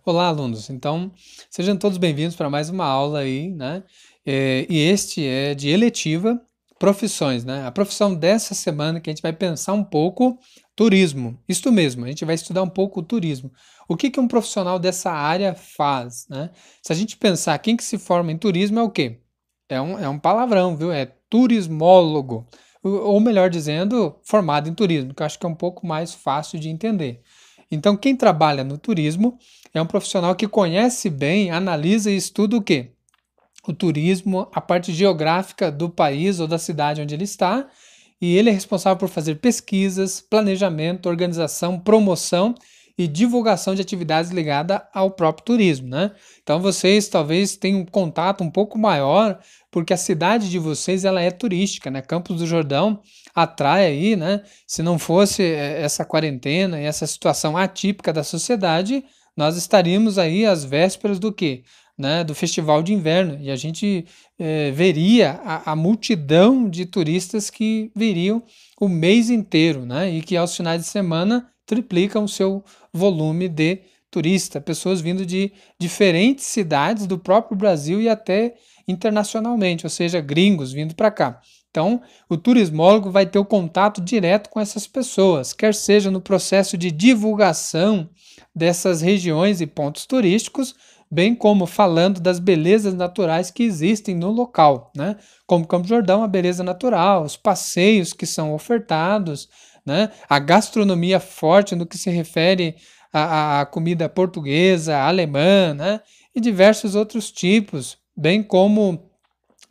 Olá, alunos. Então, sejam todos bem-vindos para mais uma aula aí, né? E este é de eletiva profissões, né? A profissão dessa semana que a gente vai pensar um pouco turismo. Isto mesmo, a gente vai estudar um pouco o turismo. O que que um profissional dessa área faz, né? Se a gente pensar quem que se forma em turismo é o quê? É um palavrão, viu? É turismólogo. Ou melhor dizendo, formado em turismo, que eu acho que é um pouco mais fácil de entender. Então, quem trabalha no turismo é um profissional que conhece bem, analisa e estuda o quê? O turismo, a parte geográfica do país ou da cidade onde ele está, e ele é responsável por fazer pesquisas, planejamento, organização, promoção e divulgação de atividades ligadas ao próprio turismo, né? Então vocês talvez tenham um contato um pouco maior, porque a cidade de vocês ela é turística, né? Campos do Jordão atrai aí, né? Se não fosse essa quarentena e essa situação atípica da sociedade, nós estaríamos aí às vésperas do quê? Né, do festival de inverno, e a gente veria a multidão de turistas que viriam o mês inteiro, né, e que aos finais de semana triplicam o seu volume de turista, pessoas vindo de diferentes cidades do próprio Brasil e até internacionalmente, ou seja, gringos vindo para cá. Então, o turismólogo vai ter o contato direto com essas pessoas, quer seja no processo de divulgação dessas regiões e pontos turísticos, bem como falando das belezas naturais que existem no local, né? Como Campo Jordão, a beleza natural, os passeios que são ofertados, né? A gastronomia forte no que se refere à comida portuguesa, alemã, né? E diversos outros tipos, bem como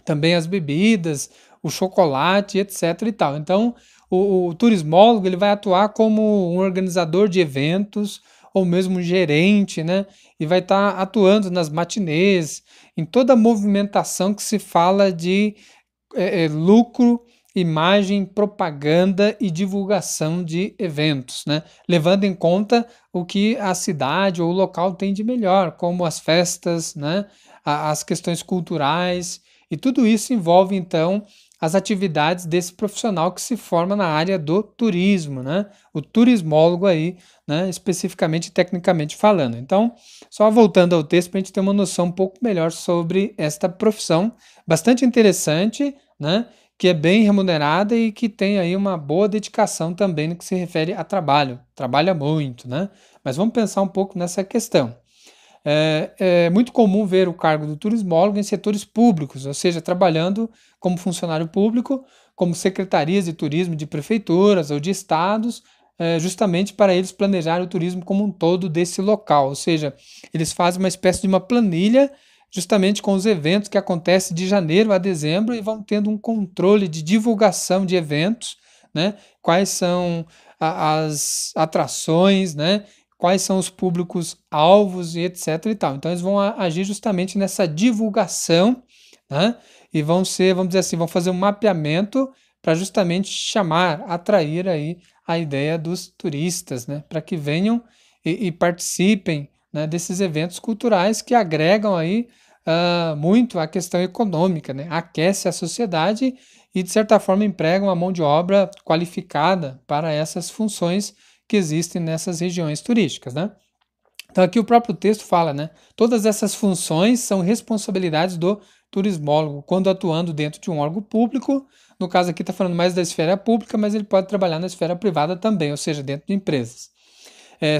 também as bebidas, o chocolate, etc. e tal. Então, o turismólogo ele vai atuar como um organizador de eventos ou mesmo um gerente, né? E vai estar atuando nas matinês, em toda a movimentação que se fala de lucro, imagem, propaganda e divulgação de eventos, né? Levando em conta o que a cidade ou o local tem de melhor, como as festas, né? As questões culturais, e tudo isso envolve então as atividades desse profissional que se forma na área do turismo, né? O turismólogo aí, né? Especificamente e tecnicamente falando. Então, só voltando ao texto para a gente ter uma noção um pouco melhor sobre esta profissão, bastante interessante, né? Que é bem remunerada e que tem aí uma boa dedicação também no que se refere a trabalho. Trabalha muito, né? Mas vamos pensar um pouco nessa questão. É muito comum ver o cargo do turismólogo em setores públicos, ou seja, trabalhando como funcionário público, como secretarias de turismo de prefeituras ou de estados, justamente para eles planejarem o turismo como um todo desse local. Ou seja, eles fazem uma espécie de uma planilha justamente com os eventos que acontecem de janeiro a dezembro e vão tendo um controle de divulgação de eventos, né? Quais são as atrações, né? Quais são os públicos alvos e etc e tal. Então eles vão agir justamente nessa divulgação, né? E vão ser, vamos dizer assim, vão fazer um mapeamento para justamente chamar, atrair aí a ideia dos turistas, né? Para que venham e participem, né, desses eventos culturais que agregam aí muito a questão econômica, né? Aquece a sociedade e, de certa forma, empregam a mão de obra qualificada para essas funções que existem nessas regiões turísticas, né? Então aqui o próprio texto fala, né? Todas essas funções são responsabilidades do turismólogo quando atuando dentro de um órgão público. No caso aqui está falando mais da esfera pública, mas ele pode trabalhar na esfera privada também, ou seja, dentro de empresas.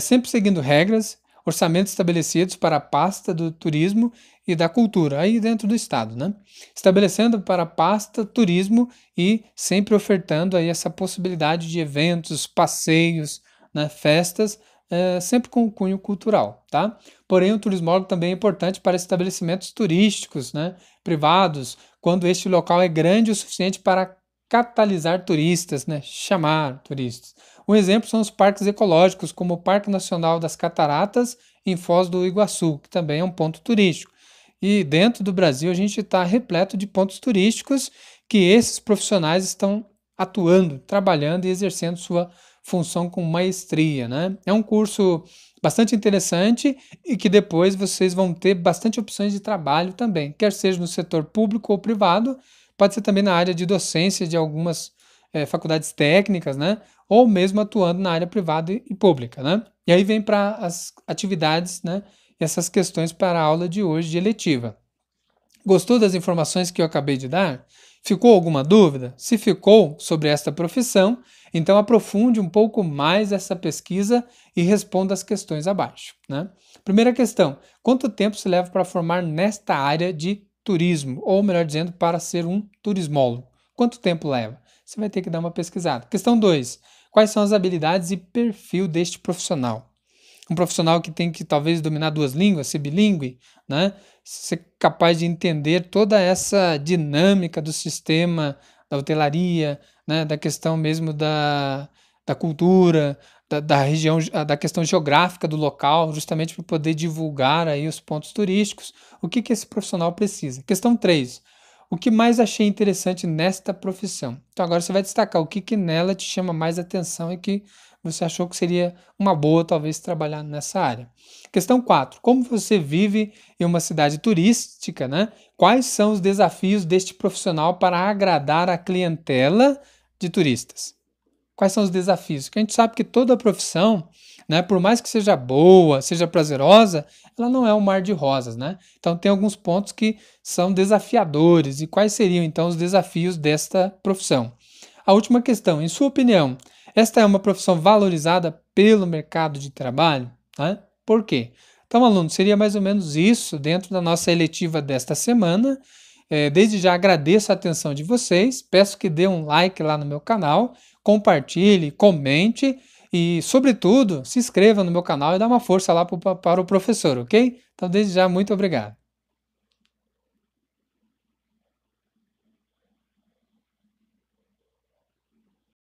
Sempre seguindo regras, orçamentos estabelecidos para a pasta do turismo e da cultura, aí dentro do estado, né? Estabelecendo para a pasta turismo e sempre ofertando aí essa possibilidade de eventos, passeios, né, festas, sempre com cunho cultural, tá? Porém, o turismólogo também é importante para estabelecimentos turísticos, né, privados, quando este local é grande o suficiente para catalisar turistas, né, chamar turistas. Um exemplo são os parques ecológicos, como o Parque Nacional das Cataratas em Foz do Iguaçu, que também é um ponto turístico. E dentro do Brasil a gente está repleto de pontos turísticos que esses profissionais estão atuando, trabalhando e exercendo sua função com maestria, né? É um curso bastante interessante e que depois vocês vão ter bastante opções de trabalho também, quer seja no setor público ou privado, pode ser também na área de docência de algumas faculdades técnicas, né? Ou mesmo atuando na área privada e pública, né? E aí vem para as atividades, né? essas questões para a aula de hoje de eletiva. Gostou das informações que eu acabei de dar? Ficou alguma dúvida? Se ficou sobre esta profissão, então aprofunde um pouco mais essa pesquisa e responda as questões abaixo, né? Primeira questão: quanto tempo se leva para formar nesta área de turismo? Ou melhor dizendo, para ser um turismólogo? Quanto tempo leva? Você vai ter que dar uma pesquisada. Questão 2: quais são as habilidades e perfil deste profissional? Um profissional que tem que talvez dominar duas línguas, ser bilíngue, né? Ser capaz de entender toda essa dinâmica do sistema da hotelaria, né? Da questão mesmo da cultura, da região, da questão geográfica do local, justamente para poder divulgar aí os pontos turísticos. O que esse profissional precisa? Questão 3. O que mais achei interessante nesta profissão? Então agora você vai destacar o que nela te chama mais atenção e que você achou que seria uma boa, talvez, trabalhar nessa área. Questão 4. Como você vive em uma cidade turística, né? Quais são os desafios deste profissional para agradar a clientela de turistas? Quais são os desafios? Porque a gente sabe que toda profissão, né, por mais que seja boa, seja prazerosa, ela não é um mar de rosas, né? Então tem alguns pontos que são desafiadores. E quais seriam então os desafios desta profissão? A última questão, em sua opinião, esta é uma profissão valorizada pelo mercado de trabalho? Né? Por quê? Então, aluno, seria mais ou menos isso dentro da nossa eletiva desta semana. Desde já agradeço a atenção de vocês, peço que dê um like lá no meu canal, compartilhe, comente e, sobretudo, se inscreva no meu canal e dá uma força lá para o professor, ok? Então, desde já, muito obrigado.